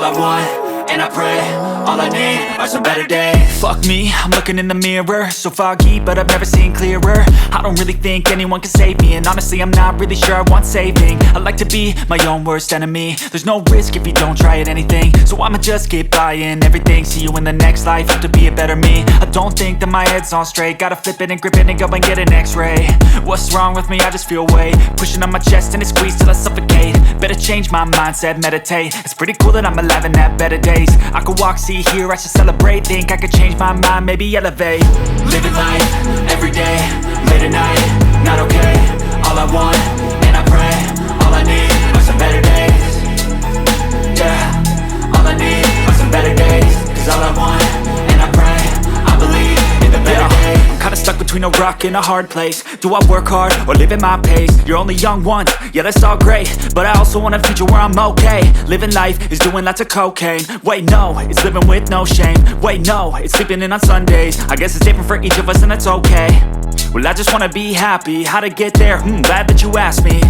all I want, and I pray, all I need are some better days. Fuck me, I'm looking in the mirror, so foggy, but I've never seen clearer. I don't really think anyone can save me, and honestly I'm not really sure I want saving. I like to be my own worst enemy. There's no risk if you don't try at anything, so I'ma just keep buying everything. See you in the next life, have to be a better me. I don't think that my head's on straight, gotta flip it and grip it and go and get an x-ray. What's wrong with me? I just feel weight pushing on my chest and it squeezes till I suffocate. Better change my mindset, meditate. It's pretty cool that I'm alive and have better days. I could walk, see, hear, I should celebrate. Think I could change my mind, maybe elevate. Living life, everyday, late at night, not okay. All I want, and I pray, all I need are some better days. Yeah, all I need are some better days. Cause all I want, and I pray, I believe in the better days. I'm kinda stuck between a rock and a hard place. Do I work hard or live at my pace? You're only young once, yeah that's all great, but I also want a future where I'm okay. Living life is doing lots of cocaine. Wait no, it's living with no shame. Wait no, it's sleeping in on Sundays. I guess it's different for each of us and that's okay. Well I just wanna be happy, how to get there? Glad that you asked me.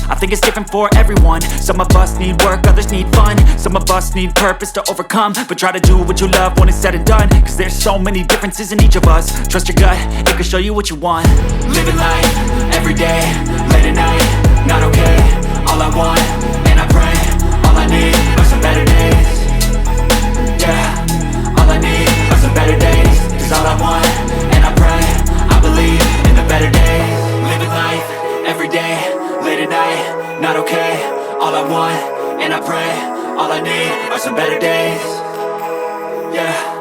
I think it's different for everyone. Some of us need work, others need fun. Some of us need purpose to overcome. But try to do what you love when it's said and done. Cause there's so many differences in each of us. Trust your gut, it can show you what you want. Living life, everyday, late at night, not okay. All I want, and I pray, all I need are some better days. Yeah, all I need are some better days. Cause all I want, and I pray, I believe in the better days. Living life, everyday, late at night, not okay. All I want, and I pray, all I need are some better days. Yeah.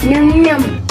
Yum yum.